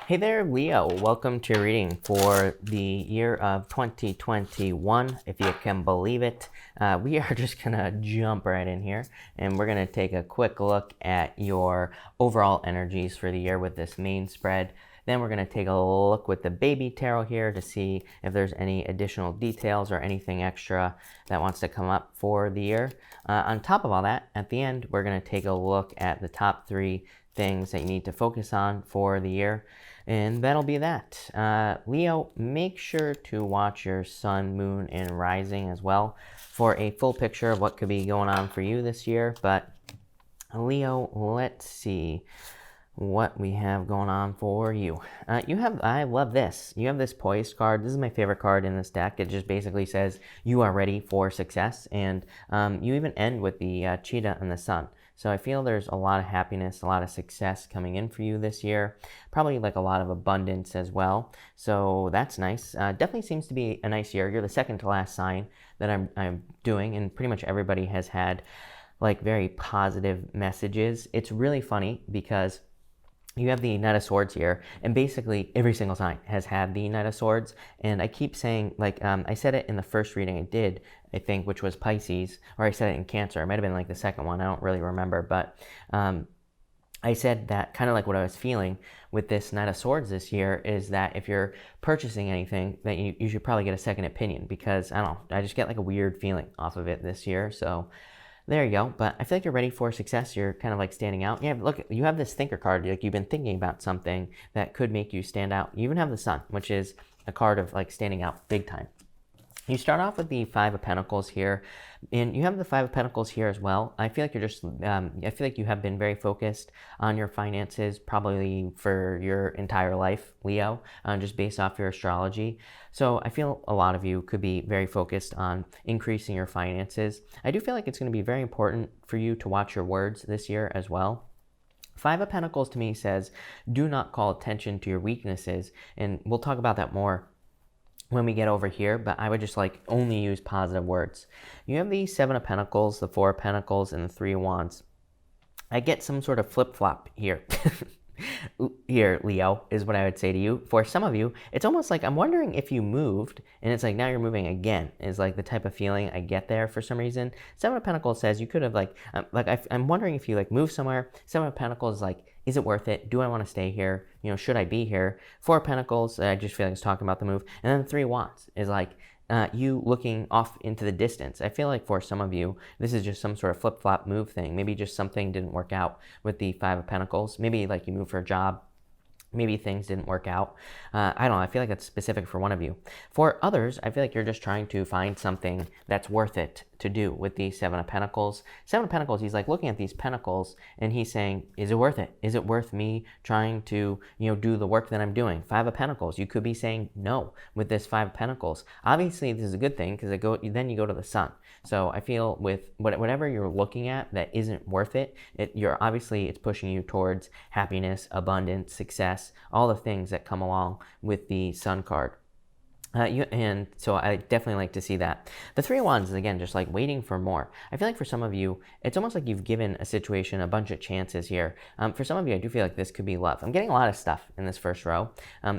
Hey there, Leo. Welcome to your reading for the year of 2021, if you can believe it. We are just going to jump right in here, and we're going to take a quick look at your overall energies for the year with this main spread. Then we're going to take a look with the baby tarot here to see if there's any additional details or anything extra that wants to come up for the year. On top of all that, at the end, we're going to take a look at the top 3 things that you need to focus on for the year. And that'll be that. Leo, make sure to watch your sun, moon, and rising as well for a full picture of what could be going on for you this year. But Leo, let's see what we have going on for you. I love this. You have this poised card. This is my favorite card in this deck. It just basically says you are ready for success. And you even end with the cheetah and the sun. So I feel there's a lot of happiness, a lot of success coming in for you this year. Probably like a lot of abundance as well. So that's nice. Definitely seems to be a nice year. You're the second to last sign that I'm doing, and pretty much everybody has had like very positive messages. It's really funny because you have the Knight of Swords here, and basically every single sign has had the Knight of Swords. And I keep saying, like, I said it in the first reading I did, I think, which was Pisces, or I said it in Cancer. It might have been like the second one. I don't really remember, but I said that kind of like what I was feeling with this Knight of Swords this year is that if you're purchasing anything, that you should probably get a second opinion, because I don't know, I just get like a weird feeling off of it this year. So there you go. But I feel like you're ready for success. You're kind of like standing out. Yeah, look, you have this thinker card. Like you've been thinking about something that could make you stand out. You even have the Sun, which is a card of like standing out big time. You start off with the Five of Pentacles here, and you have the Five of Pentacles here as well. I feel like you're just, I feel like you have been very focused on your finances probably for your entire life, Leo, just based off your astrology. So I feel a lot of you could be very focused on increasing your finances. I do feel like it's going to be very important for you to watch your words this year as well. Five of Pentacles to me says, do not call attention to your weaknesses, and we'll talk about that more when we get over here, but I would just like only use positive words. You have the Seven of Pentacles, the Four of Pentacles, and the Three of Wands. I get some sort of flip-flop here. Here, Leo, is what I would say to you. For some of you, it's almost like I'm wondering if you moved, and it's like now you're moving again, is like the type of feeling I get there for some reason. Seven of Pentacles says you could have I'm wondering if you like moved somewhere. Seven of Pentacles is like, is it worth it? Do I want to stay here? You know, should I be here? Four of Pentacles, I just feel like it's talking about the move. And then the Three of Wands is like, you looking off into the distance. I feel like for some of you, this is just some sort of flip-flop move thing. Maybe just something didn't work out with the Five of Pentacles. Maybe like you moved for a job. Maybe things didn't work out. I don't know. I feel like that's specific for one of you. For others, I feel like you're just trying to find something that's worth it to do with the Seven of Pentacles. Seven of Pentacles, he's like looking at these pentacles and he's saying, is it worth it? Is it worth me trying to, do the work that I'm doing? Five of Pentacles, you could be saying no with this Five of Pentacles. Obviously, this is a good thing because then you go to the Sun. So I feel with whatever you're looking at that isn't worth it, it's pushing you towards happiness, abundance, success, all the things that come along with the Sun card. And so I definitely like to see that. The Three of Wands is, again, just like waiting for more. I feel like for some of you, it's almost like you've given a situation a bunch of chances here. For some of you, I do feel like this could be love. I'm getting a lot of stuff in this first row.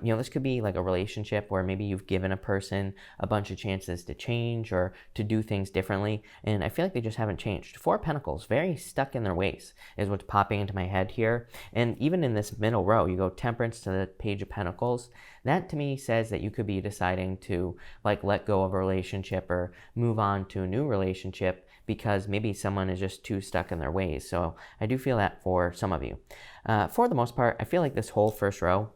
This could be like a relationship where maybe you've given a person a bunch of chances to change or to do things differently, and I feel like they just haven't changed. Four of Pentacles, very stuck in their ways is what's popping into my head here. And even in this middle row, you go Temperance to the Page of Pentacles. That to me says that you could be deciding to like let go of a relationship or move on to a new relationship because maybe someone is just too stuck in their ways. So I do feel that for some of you. For the most part, I feel like this whole first row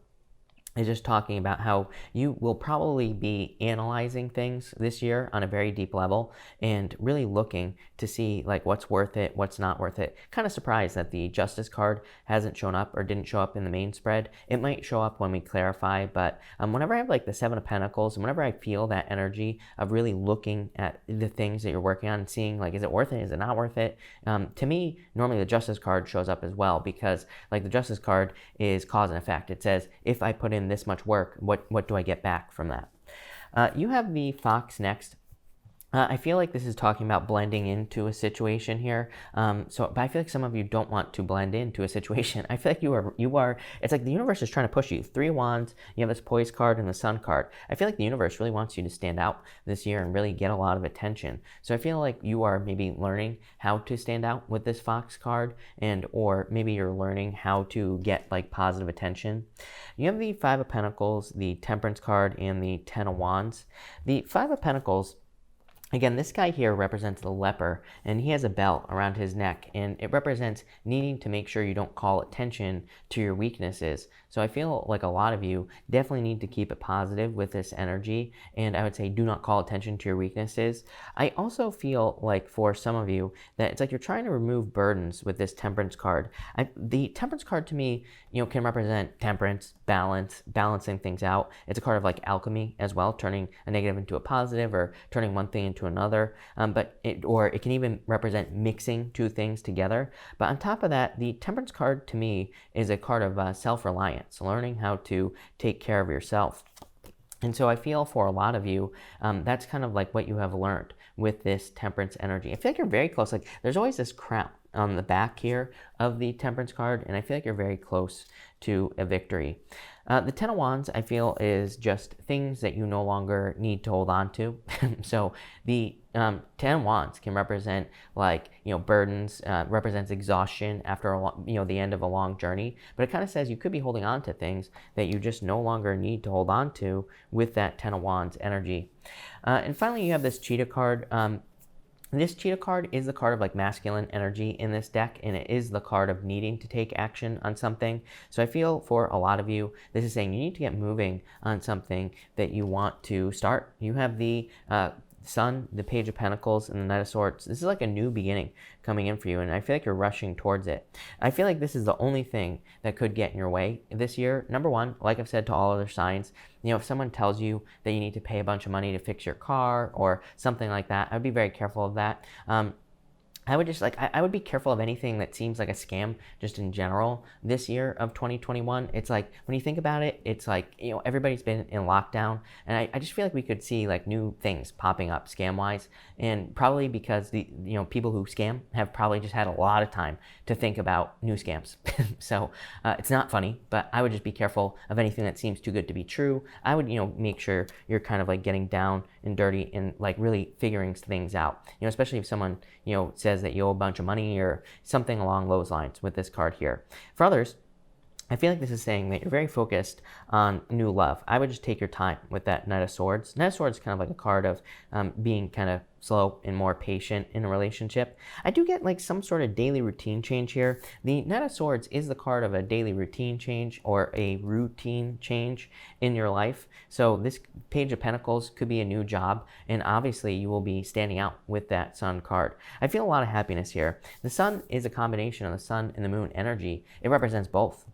is just talking about how you will probably be analyzing things this year on a very deep level and really looking to see like what's worth it, what's not worth it. Kind of surprised that the Justice card hasn't shown up or didn't show up in the main spread. It might show up when we clarify, but whenever I have like the Seven of Pentacles, and whenever I feel that energy of really looking at the things that you're working on and seeing like, is it worth it, is it not worth it? To me, normally the Justice card shows up as well, because like the Justice card is cause and effect. It says, if I put in this much work, what do I get back from that? You have the Fox next. I feel like this is talking about blending into a situation here. But I feel like some of you don't want to blend into a situation. I feel like you are, it's like the universe is trying to push you. 3 wands, you have this poise card and the sun card. I feel like the universe really wants you to stand out this year and really get a lot of attention. So I feel like you are maybe learning how to stand out with this fox card, or maybe you're learning how to get like positive attention. You have the 5 of Pentacles, the Temperance card, and the 10 of Wands. The 5 of Pentacles, again, this guy here represents the leper, and he has a belt around his neck, and it represents needing to make sure you don't call attention to your weaknesses. So I feel like a lot of you definitely need to keep it positive with this energy, and I would say do not call attention to your weaknesses. I also feel like for some of you that it's like you're trying to remove burdens with this Temperance card. The Temperance card to me, can represent temperance, balance, balancing things out. It's a card of like alchemy as well, turning a negative into a positive or turning one thing into another. Or it can even represent mixing 2 things together. But on top of that, the Temperance card to me is a card of self-reliance, learning how to take care of yourself. And so I feel for a lot of you, that's kind of like what you have learned with this Temperance energy. I feel like you're very close. Like there's always this crown on the back here of the Temperance card, and I feel like you're very close to a victory. The 10 of Wands, I feel, is just things that you no longer need to hold on to. So the 10 of Wands can represent like, burdens, represents exhaustion after the end of a long journey. But it kind of says you could be holding on to things that you just no longer need to hold on to with that 10 of Wands energy. And finally, you have this Cheetah card. This Cheetah card is the card of like masculine energy in this deck, and it is the card of needing to take action on something. So I feel for a lot of you, this is saying you need to get moving on something that you want to start. You have the Sun, the Page of Pentacles, and the Knight of Swords. This is like a new beginning coming in for you, and I feel like you're rushing towards it. I feel like this is the only thing that could get in your way this year. Number one, like I've said to all other signs, if someone tells you that you need to pay a bunch of money to fix your car or something like that, I would be very careful of that. I would just I would be careful of anything that seems like a scam just in general this year of 2021. It's like when you think about it, it's like, everybody's been in lockdown, and I just feel like we could see like new things popping up scam wise, and probably because the people who scam have probably just had a lot of time to think about new scams. So it's not funny, but I would just be careful of anything that seems too good to be true. I would make sure you're kind of like getting down and dirty and like really figuring things out, especially if someone says that you owe a bunch of money or something along those lines with this card here. For others, I feel like this is saying that you're very focused on new love. I would just take your time with that Knight of Swords. Knight of Swords is kind of like a card of being kind of slow and more patient in a relationship. I do get like some sort of daily routine change here. The Knight of Swords is the card of a daily routine change or a routine change in your life. So this Page of Pentacles could be a new job, and obviously you will be standing out with that Sun card. I feel a lot of happiness here. The Sun is a combination of the Sun and the Moon energy. It represents both.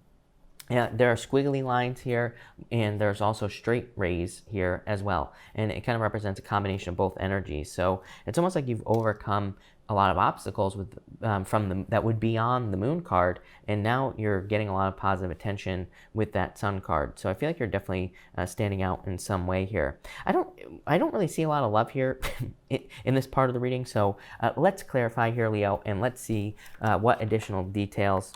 Yeah, there are squiggly lines here, and there's also straight rays here as well. And it kind of represents a combination of both energies. So it's almost like you've overcome a lot of obstacles with that would be on the Moon card, and now you're getting a lot of positive attention with that Sun card. So I feel like you're definitely standing out in some way here. I don't really see a lot of love here in this part of the reading. So let's clarify here, Leo, and let's see what additional details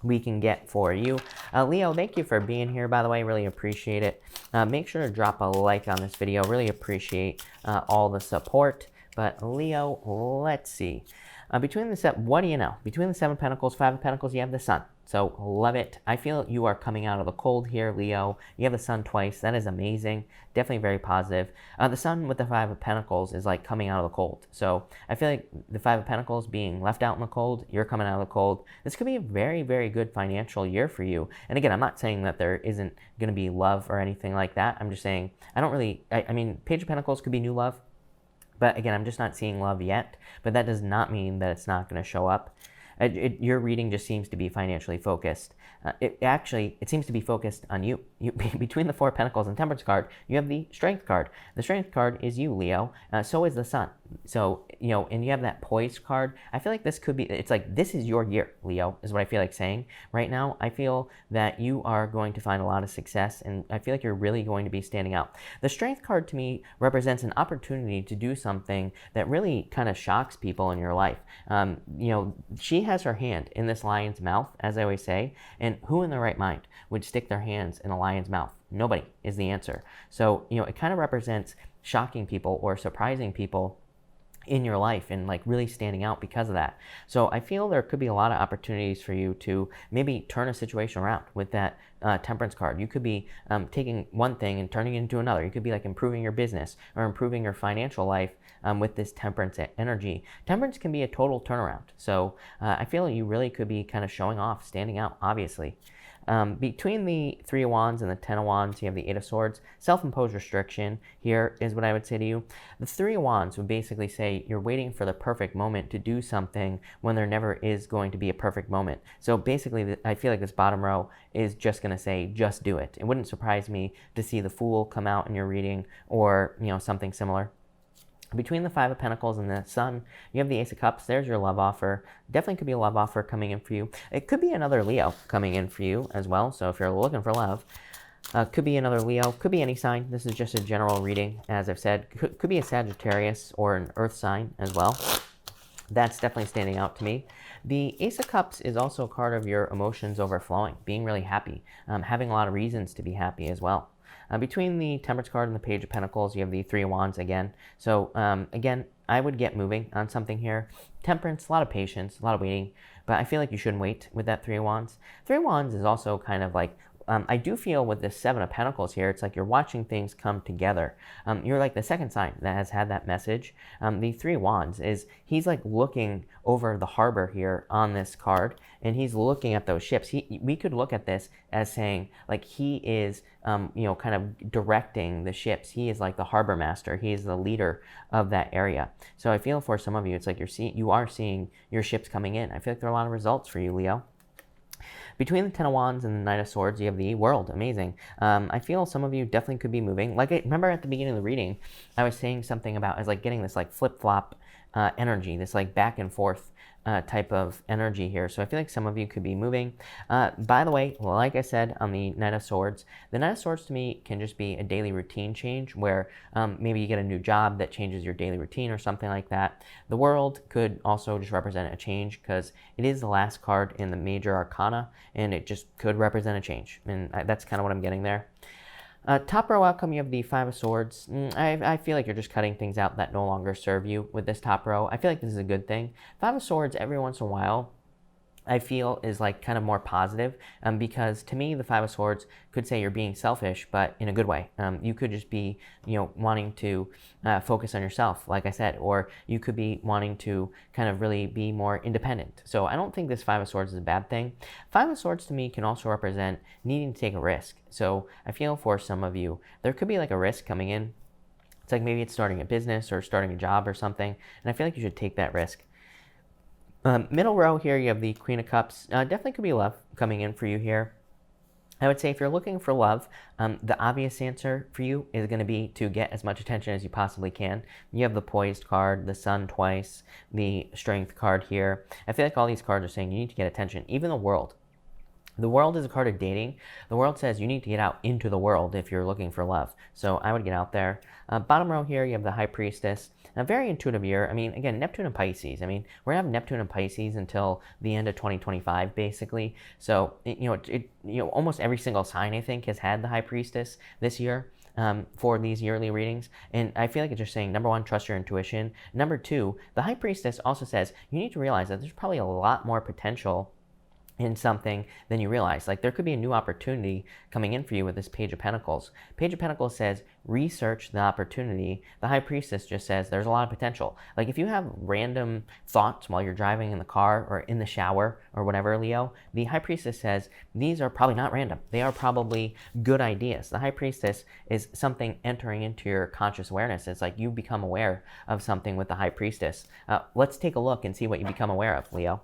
we can get for you. Leo, thank you for being here, by the way. Really appreciate it. Make sure to drop a like on this video. Really appreciate all the support. But Leo, let's see. What do you know? Between the 7 of Pentacles, 5 of Pentacles, you have the Sun. So love it. I feel you are coming out of the cold here, Leo. You have the Sun twice. That is amazing. Definitely very positive. The Sun with the 5 of Pentacles is like coming out of the cold. So I feel like the 5 of Pentacles being left out in the cold, you're coming out of the cold. This could be a very, very good financial year for you. And again, I'm not saying that there isn't going to be love or anything like that. I'm just saying, I mean, Page of Pentacles could be new love. But again, I'm just not seeing love yet. But that does not mean that it's not going to show up. Your reading just seems to be financially focused. It seems to be focused on you. Between the Four of Pentacles and Temperance card, you have the Strength card. The Strength card is you, Leo. So is the Sun. So, and you have that Poised card. I feel like this could be, it's like, this is your year, Leo, is what I feel like saying right now. I feel that you are going to find a lot of success, and I feel like you're really going to be standing out. The Strength card to me represents an opportunity to do something that really kind of shocks people in your life. She has her hand in this lion's mouth, as I always say, and who in their right mind would stick their hands in a lion's mouth? Nobody is the answer. So, it kind of represents shocking people or surprising people in your life and like really standing out because of that. So I feel there could be a lot of opportunities for you to maybe turn a situation around with that Temperance card. You could be taking one thing and turning it into another. You could be like improving your business or improving your financial life with this Temperance energy. Temperance can be a total turnaround. So I feel you really could be kind of showing off, standing out, obviously. Between the Three of Wands and the Ten of Wands, you have the Eight of Swords. Self-imposed restriction here is what I would say to you. The Three of Wands would basically say you're waiting for the perfect moment to do something when there never is going to be a perfect moment. So basically, I feel like this bottom row is just going to say, just do it. It wouldn't surprise me to see the Fool come out in your reading or, something similar. Between the Five of Pentacles and the Sun, you have the Ace of Cups. There's your love offer. Definitely could be a love offer coming in for you. It could be another Leo coming in for you as well. So if you're looking for love, could be another Leo. Could be any sign. This is just a general reading, as I've said. Could be a Sagittarius or an Earth sign as well. That's definitely standing out to me. The Ace of Cups is also a card of your emotions overflowing, being really happy, having a lot of reasons to be happy as well. Between the Temperance card and the Page of Pentacles, you have the Three of Wands again. So again, I would get moving on something here. Temperance, a lot of patience, a lot of waiting, but I feel like you shouldn't wait with that Three of Wands. Three of Wands is also kind of like, I do feel with this Seven of Pentacles here, it's like you're watching things come together. You're like the second sign that has had that message. The Three of Wands is, he's like looking over the harbor here on this card, and he's looking at those ships. We could look at this as saying, like, he is, kind of directing the ships. He is like the harbor master. He is the leader of that area. So I feel for some of you, it's like you are seeing your ships coming in. I feel like there are a lot of results for you, Leo. Between the Ten of Wands and the Knight of Swords, you have the World. Amazing. I feel some of you definitely could be moving. Like, I remember at the beginning of the reading, I was saying something about, I was like getting this like flip-flop energy, this like back and forth type of energy here. So I feel like some of you could be moving. By the way, like I said on the Knight of Swords, the Knight of Swords to me can just be a daily routine change where maybe you get a new job that changes your daily routine or something like that. The World could also just represent a change because it is the last card in the major arcana, and it just could represent a change. And that's kind of what I'm getting there. Top row outcome, you have the Five of Swords. I feel like you're just cutting things out that no longer serve you with this top row. I feel like this is a good thing. Five of Swords, every once in a while, I feel is like kind of more positive because to me, the Five of Swords could say you're being selfish, but in a good way. You could just be, wanting to focus on yourself, like I said, or you could be wanting to kind of really be more independent. So I don't think this Five of Swords is a bad thing. Five of Swords to me can also represent needing to take a risk. So I feel for some of you, there could be like a risk coming in. It's like maybe it's starting a business or starting a job or something, and I feel like you should take that risk. Middle row here, you have the Queen of Cups. Definitely could be love coming in for you here. I would say if you're looking for love, the obvious answer for you is going to be to get as much attention as you possibly can. You have the Poised card, the Sun twice, the Strength card here. I feel like all these cards are saying you need to get attention. Even the World. The World is a card of dating. The World says you need to get out into the world if you're looking for love. So I would get out there. Bottom row here, you have the High Priestess. A very intuitive year. I mean, again, Neptune and Pisces. I mean, we're going to have Neptune and Pisces until the end of 2025, basically. So, almost every single sign, I think, has had the High Priestess this year. For these yearly readings. And I feel like it's just saying, number one, trust your intuition. Number two, the High Priestess also says you need to realize that there's probably a lot more potential in something than you realize. Like, there could be a new opportunity coming in for you with this Page of Pentacles. Page of Pentacles says research the opportunity. The High Priestess just says there's a lot of potential. Like, if you have random thoughts while you're driving in the car or in the shower or whatever, Leo, the High Priestess says these are probably not random. They are probably good ideas. The High Priestess is something entering into your conscious awareness. It's like you become aware of something with the High Priestess. Let's take a look and see what you become aware of, Leo.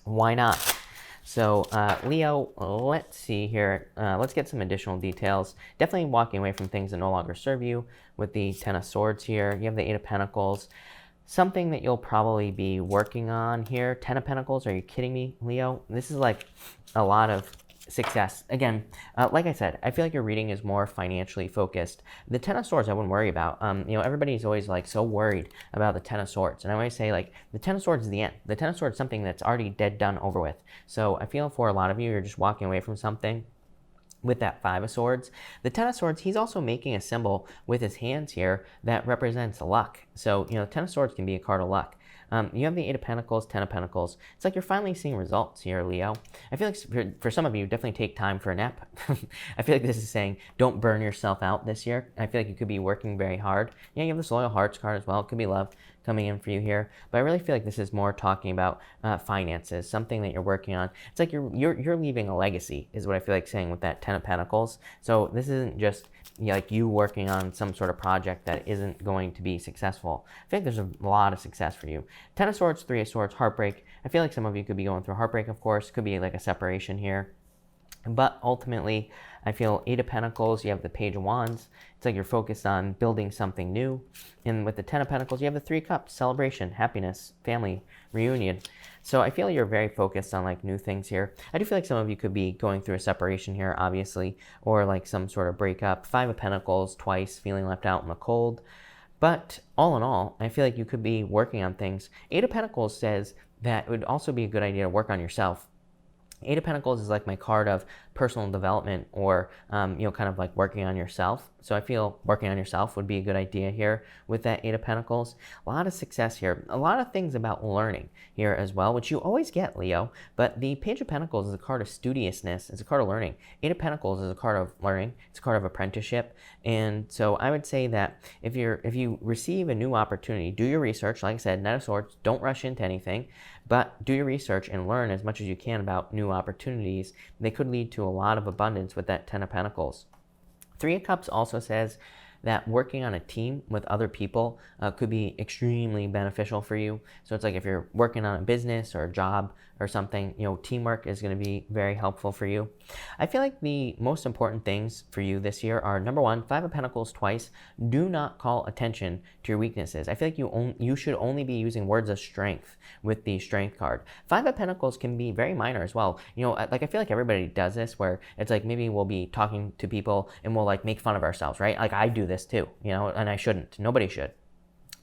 Why not? So Leo, let's see here. Let's get some additional details. Definitely walking away from things that no longer serve you with the Ten of Swords here. You have the Eight of Pentacles. Something that you'll probably be working on here. Ten of Pentacles, are you kidding me, Leo? This is like a lot of success. Again, like I said, I feel like your reading is more financially focused. The Ten of Swords I wouldn't worry about. Everybody's always like so worried about the Ten of Swords. And I always say like the Ten of Swords is the end. The Ten of Swords is something that's already dead, done, over with. So I feel for a lot of you, you're just walking away from something. With that Five of Swords, the Ten of Swords, he's also making a symbol with his hands here that represents luck. So, the Ten of Swords can be a card of luck. You have the Eight of Pentacles, Ten of Pentacles. It's like you're finally seeing results here, Leo. I feel like for some of you, definitely take time for a nap. I feel like this is saying don't burn yourself out this year. I feel like you could be working very hard. Yeah, you have this Loyal Hearts card as well. It could be love coming in for you here. But I really feel like this is more talking about finances, something that you're working on. It's like you're leaving a legacy is what I feel like saying with that Ten of Pentacles. So this isn't just like you working on some sort of project that isn't going to be successful. I think there's a lot of success for you. Ten of Swords, Three of Swords, heartbreak. I feel like some of you could be going through heartbreak, of course. Could be like a separation here. But ultimately, I feel Eight of Pentacles, you have the Page of Wands. It's like you're focused on building something new. And with the Ten of Pentacles, you have the Three of Cups, celebration, happiness, family, reunion. So I feel you're very focused on like new things here. I do feel like some of you could be going through a separation here, obviously, or like some sort of breakup. Five of Pentacles, twice, feeling left out in the cold. But all in all, I feel like you could be working on things. Eight of Pentacles says that it would also be a good idea to work on yourself. Eight of Pentacles is like my card of personal development or, kind of like working on yourself. So I feel working on yourself would be a good idea here with that Eight of Pentacles. A lot of success here. A lot of things about learning here as well, which you always get, Leo. But the Page of Pentacles is a card of studiousness. It's a card of learning. Eight of Pentacles is a card of learning. It's a card of apprenticeship. And so I would say that if you receive a new opportunity, do your research. Like I said, Knight of Swords, don't rush into anything, but do your research and learn as much as you can about new opportunities. They could lead to a lot of abundance with that Ten of Pentacles. Three of Cups also says that working on a team with other people could be extremely beneficial for you. So it's like if you're working on a business or a job or something, teamwork is going to be very helpful for you. I feel like the most important things for you this year are, number one, Five of Pentacles twice. Do not call attention to your weaknesses. I feel like you should only be using words of strength with the Strength card. Five of Pentacles can be very minor as well. Like I feel like everybody does this where it's like maybe we'll be talking to people and we'll like make fun of ourselves, right? Like I do this too, and I shouldn't. Nobody should.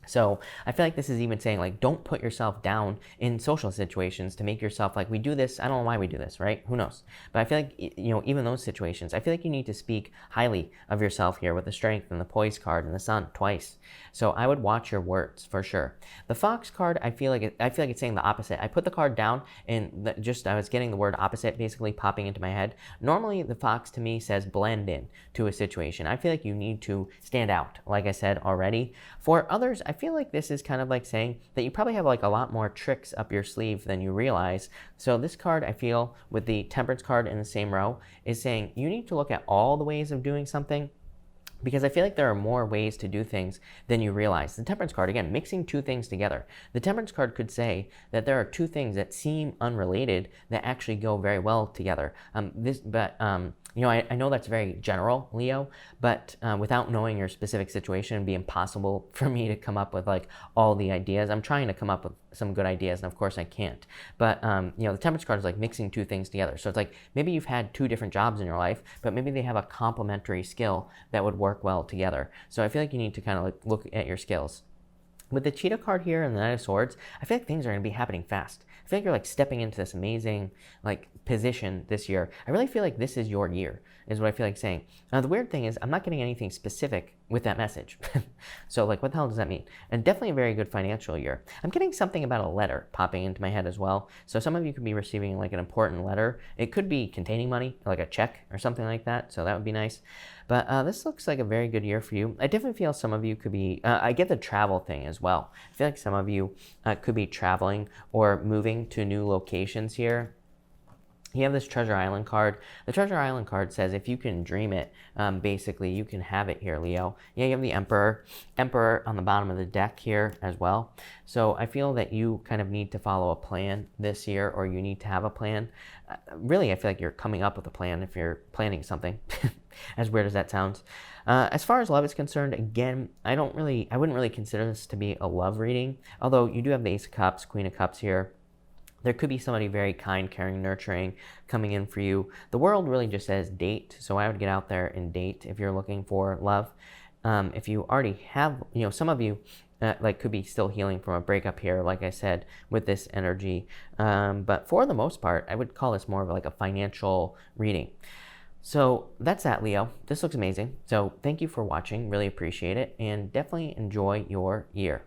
So I feel like this is even saying like don't put yourself down in social situations to make yourself like we do this. I don't know why we do this, right? Who knows? But I feel like even those situations, I feel like you need to speak highly of yourself here with the Strength and the Poise card and the Sun twice. So I would watch your words for sure. The Fox card, I feel like it's saying the opposite. I put the card down and I was getting the word opposite basically popping into my head. Normally the Fox to me says blend in to a situation. I feel like you need to stand out, like I said already. For others, I feel like this is kind of like saying that you probably have like a lot more tricks up your sleeve than you realize. So this card, I feel, with the Temperance card in the same row, is saying you need to look at all the ways of doing something, because I feel like there are more ways to do things than you realize. The Temperance card, again, mixing two things together. The Temperance card could say that there are two things that seem unrelated that actually go very well together. I know that's very general, Leo, but without knowing your specific situation, it'd be impossible for me to come up with like all the ideas. I'm trying to come up with some good ideas, and of course I can't. But the Temperance card is like mixing two things together. So it's like maybe you've had two different jobs in your life, but maybe they have a complementary skill that would work well together. So I feel like you need to kind of like look at your skills. With the Cheetah card here and the Knight of Swords, I feel like things are going to be happening fast. I feel like you're like stepping into this amazing like position this year. I really feel like this is your year, is what I feel like saying. Now the weird thing is I'm not getting anything specific with that message. So like what the hell does that mean? And definitely a very good financial year. I'm getting something about a letter popping into my head as well. So some of you could be receiving like an important letter. It could be containing money, like a check or something like that. So that would be nice. But this looks like a very good year for you. I definitely feel some of you could be, I get the travel thing as well. I feel like some of you could be traveling or moving to new locations here. You have this Treasure Island card. The Treasure Island card says if you can dream it, basically you can have it here, Leo. Yeah, you have the Emperor on the bottom of the deck here as well. So I feel that you kind of need to follow a plan this year, or you need to have a plan. Really, I feel like you're coming up with a plan if you're planning something, as weird as that sounds. As far as love is concerned, again, I wouldn't really consider this to be a love reading, although you do have the Ace of Cups, Queen of Cups here. There could be somebody very kind, caring, nurturing coming in for you. The world really just says date, so I would get out there and date if you're looking for love. If you already have, some of you could be still healing from a breakup here, like I said, with this energy. But for the most part, I would call this more of like a financial reading. So that's that, Leo. This looks amazing. So thank you for watching. Really appreciate it, and definitely enjoy your year.